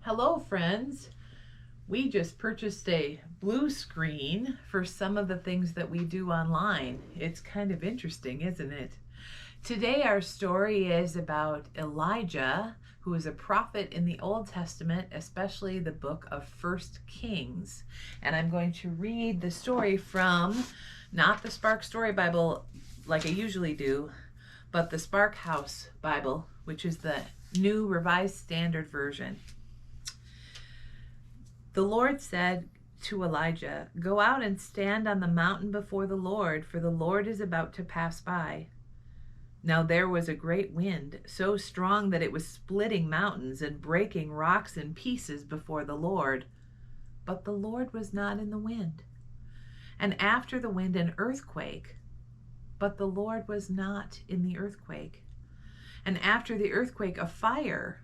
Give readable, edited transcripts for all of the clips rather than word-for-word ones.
Hello friends, we just purchased a blue screen for some of the things that we do online. It's kind of interesting, isn't it? Today our story is about Elijah, who is a prophet in the Old Testament, especially the book of 1 Kings. And I'm going to read the story from, not the Spark Story Bible like I usually do, but the Spark House Bible, which is the New Revised Standard Version. The Lord said to Elijah, "Go out and stand on the mountain before the Lord, for the Lord is about to pass by." Now there was a great wind, so strong that it was splitting mountains and breaking rocks in pieces before the Lord. But the Lord was not in the wind. And after the wind, an earthquake. But the Lord was not in the earthquake. And after the earthquake, a fire.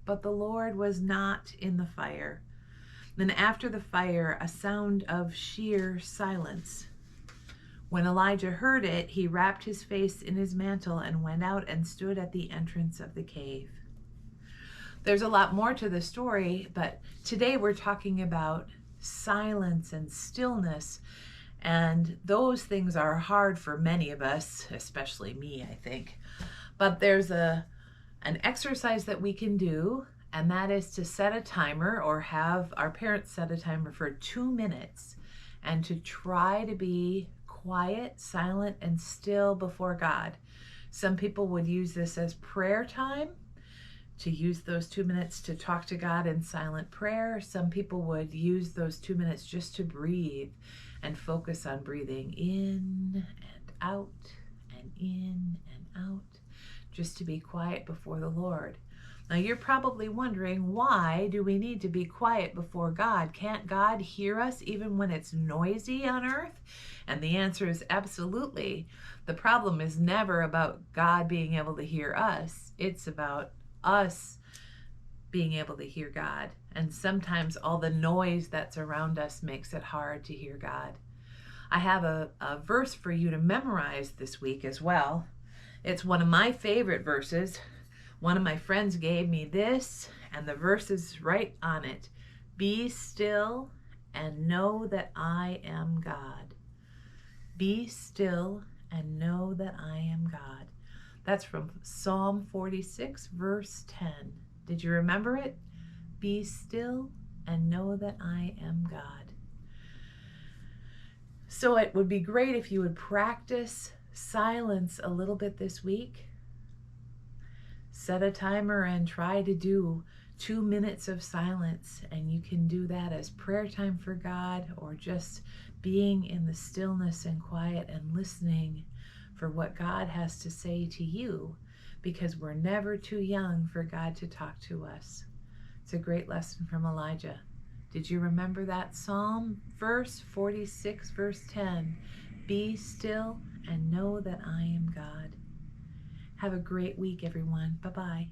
But the Lord was not in the fire. Then after the fire, a sound of sheer silence. When Elijah heard it, he wrapped his face in his mantle and went out and stood at the entrance of the cave. There's a lot more to the story, but today we're talking about silence and stillness, and those things are hard for many of us, especially me, I think. But there's an exercise that we can do, and that is to set a timer, or have our parents set a timer for 2 minutes, and to try to be quiet, silent, and still before God. Some people would use this as prayer time, to use those 2 minutes to talk to God in silent prayer. Some people would use those 2 minutes just to breathe and focus on breathing in and out and in and out, just to be quiet before the Lord. Now you're probably wondering, why do we need to be quiet before God? Can't God hear us even when it's noisy on earth? And the answer is absolutely. The problem is never about God being able to hear us. It's about us being able to hear God. And sometimes all the noise that's around us makes it hard to hear God. I have a verse for you to memorize this week as well. It's one of my favorite verses. One of my friends gave me this, and the verse is right on it. "Be still and know that I am God." Be still and know that I am God. That's from Psalm 46, verse 10. Did you remember it? Be still and know that I am God. So it would be great if you would practice silence a little bit this week. Set a timer and try to do 2 minutes of silence, and you can do that as prayer time for God, or just being in the stillness and quiet and listening for what God has to say to you, because we're never too young for God to talk to us. It's a great lesson from Elijah. Did you remember that Psalm verse 46, verse 10? Be still and know that I am God. Have a great week, everyone. Bye-bye.